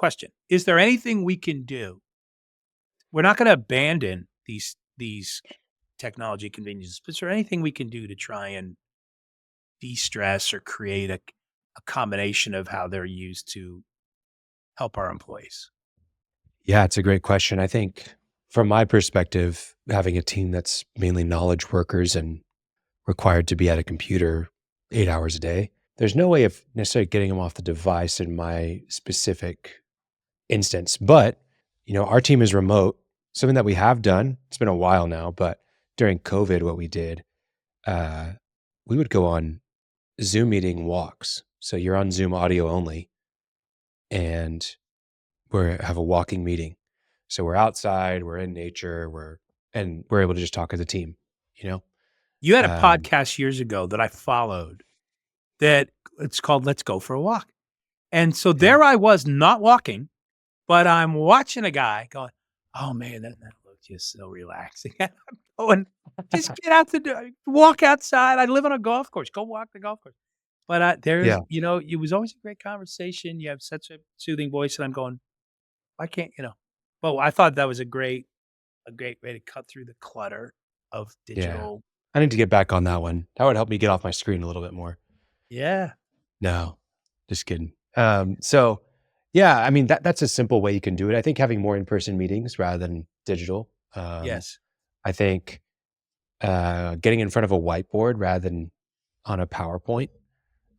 question. Is there anything we can do? We're not going to abandon these technology conveniences, but is there anything we can do to try and de-stress or create a combination of how they're used to help our employees? Yeah, it's a great question. I think from my perspective, having a team that's mainly knowledge workers and required to be at a computer 8 hours a day, there's no way of necessarily getting them off the device in my specific instance. But, our team is remote. Something that we have done, it's been a while now, but during COVID, what we did, uh, we would go on Zoom meeting walks. So you're on Zoom audio only, and we have a walking meeting. So we're outside, we're in nature, we're able to just talk as a team, you know? You had a Um, podcast years ago that I followed that it's called Let's Go for a Walk. And so yeah. there I was not walking, but I'm watching a guy going, "Oh man, that looks just so relaxing." And I'm going, "Just get out the door, walk outside." I live on a golf course. Go walk the golf course. But Yeah. it was always a great conversation. You have such a soothing voice, and I'm going, "Why can't?" Well, I thought that was a great way to cut through the clutter of Yeah. digital. I need to get back on that one. That would help me get off my screen a little bit more. Yeah. No, just kidding. So yeah, I mean that's a simple way you can do it. I think having more in-person meetings rather than digital. Yes. I think getting in front of a whiteboard rather than on a PowerPoint.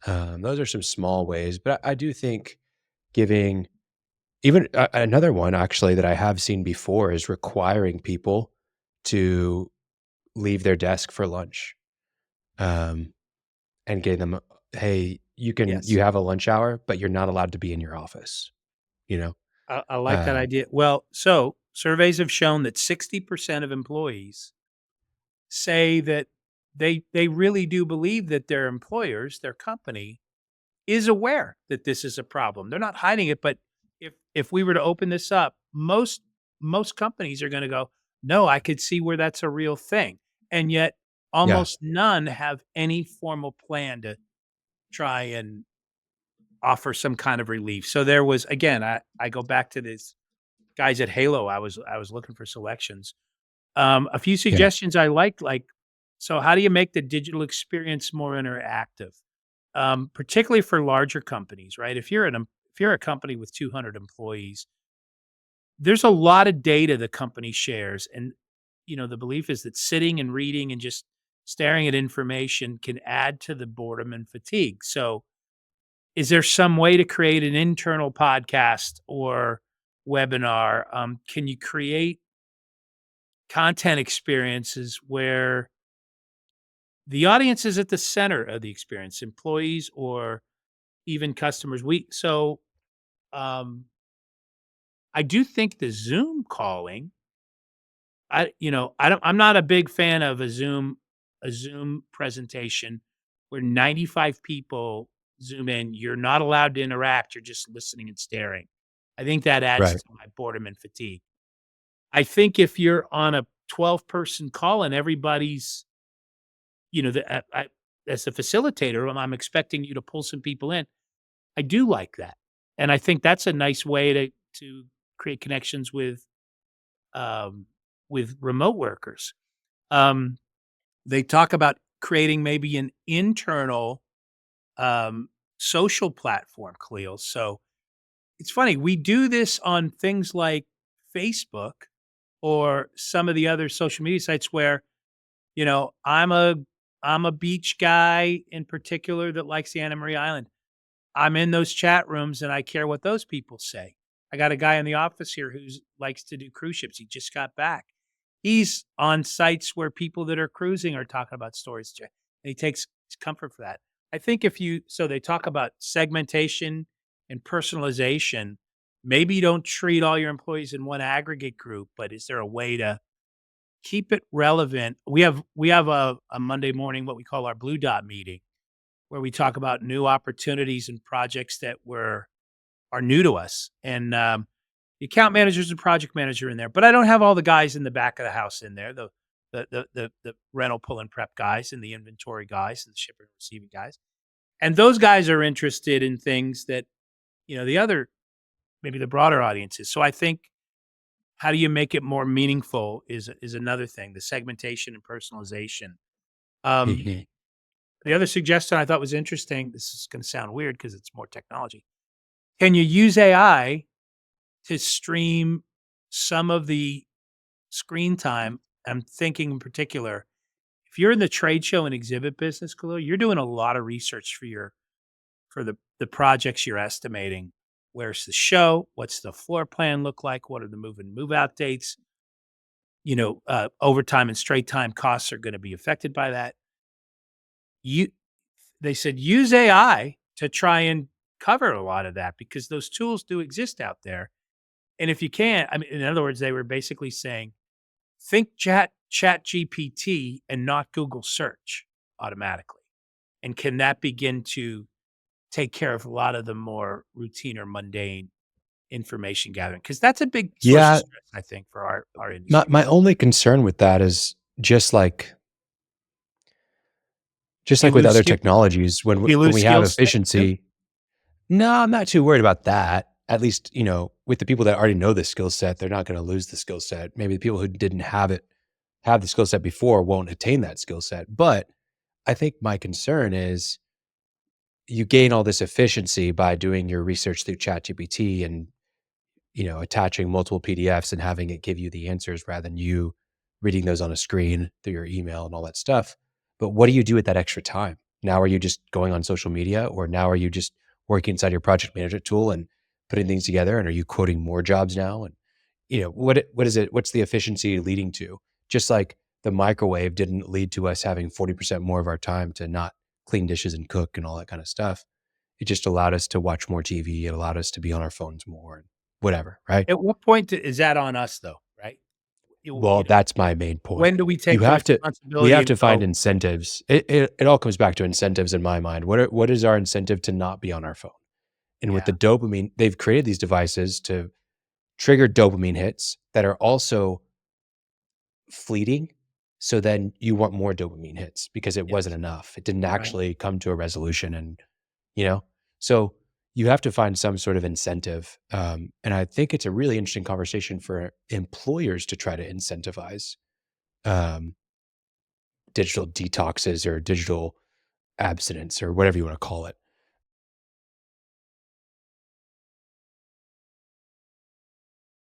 Those are some small ways, but I do think giving even another one actually that I have seen before is requiring people to leave their desk for lunch. Um, and getting them, hey, you Yes. have a lunch hour, but you're not allowed to be in your office, you know? I like that Um, idea. Well, so surveys have shown that 60% of employees say that they really do believe that their employers, their company, is aware that this is a problem. They're not hiding it, but if we were to open this up, most companies are going to go, "No, I could see where that's a real thing." And yet yeah, almost none have any formal plan to try and offer some kind of relief. So there was, again, I go back to this guys at Halo. I was looking for selections. A few yeah, suggestions I liked, like, so how do you make the digital experience more interactive? Particularly for larger companies, right? If you're a company with 200 employees, there's a lot of data the company shares, and the belief is that sitting and reading and just staring at information can add to the boredom and fatigue. So, is there some way to create an internal podcast or webinar? Can you create content experiences where the audience is at the center of the experience, employees or even customers? Um, I do think the Zoom calling, I'm not a big fan of a Zoom presentation where 95 people Zoom in. You're not allowed to interact. You're just listening and staring. I think that adds right, to my boredom and fatigue. I think if you're on a 12-person call and everybody's, as a facilitator, and I'm expecting you to pull some people in, I do like that. And I think that's a nice way to create connections um, with remote workers. Um, they talk about creating maybe an internal um, social platform, Khalil. So it's funny, we do this on things like Facebook or some of the other social media sites where, you know, I'm a I'm a beach guy in particular that likes the Anna Maria Island. I'm in those chat rooms and I care what those people say. I got a guy in the office here who likes to do cruise ships. He just got back. He's on sites where people that are cruising are talking about stories, and he takes comfort for that. I think so they talk about segmentation and personalization. Maybe you don't treat all your employees in one aggregate group, but is there a way to keep it relevant? We have a Monday morning, what we call our blue dot meeting, where we talk about new opportunities and projects that are new to us. And the account managers and project manager in there, but I don't have all the guys in the back of the house in there. The rental pull and prep guys and the inventory guys and the shipping and receiving guys. And those guys are interested in things that the other maybe the broader audiences. So I think how do you make it more meaningful is another thing, the segmentation and personalization. Um, Mhm. the other suggestion I thought was interesting, this is gonna sound weird because it's more technology. Can you use AI to stream some of the screen time? I'm thinking in particular, if you're in the trade show and exhibit business, Khalil, you're doing a lot of research for the projects you're estimating. Where's the show? What's the floor plan look like? What are the move and move out dates? Overtime and straight time costs are gonna be affected by that. You They said use AI to try and cover a lot of that because those tools do exist out there. And if you can't, I mean, in other words, they were basically saying, think chat GPT and not Google search automatically. And can that begin to take care of a lot of the more routine or mundane information gathering? Because that's a big source of Yeah, stress, I think, for our my industry. my only concern with that is just You like with lose other skill technologies, you when lose we have skill set too? efficiency. No, I'm not too worried about that. At least, with the people that already know the skill set, they're not gonna lose the skill set. Maybe the people who didn't have the skill set before won't attain that skill set. But I think my concern is you gain all this efficiency by doing your research through ChatGPT and attaching multiple PDFs and having it give you the answers rather than you reading those on a screen through your email and all that stuff. But what do you do with that extra time? Now, are you just going on social media, or now are you just working inside your project management tool and putting things together? And are you quoting more jobs now? And what is it? What's the efficiency leading to? Just like the microwave didn't lead to us having 40% more of our time to not clean dishes and cook and all that kind of stuff. It just allowed us to watch more TV. It allowed us to be on our phones more and whatever, right? At what point is that on us though, right? Well, that's my main point. When do we You take the have to We responsibility have and to find go, incentives. It all comes back to incentives in my mind. What is our incentive to not be on our phone? And with the yeah, dopamine, they've created these devices to trigger dopamine hits that are also fleeting. So then you want more dopamine hits because it wasn't yes, enough. It didn't right. actually come to a resolution. And, you know, so you have to find some sort of incentive. And I think it's a really interesting conversation for employers to try to incentivize um, digital detoxes or digital abstinence or whatever you want to call it.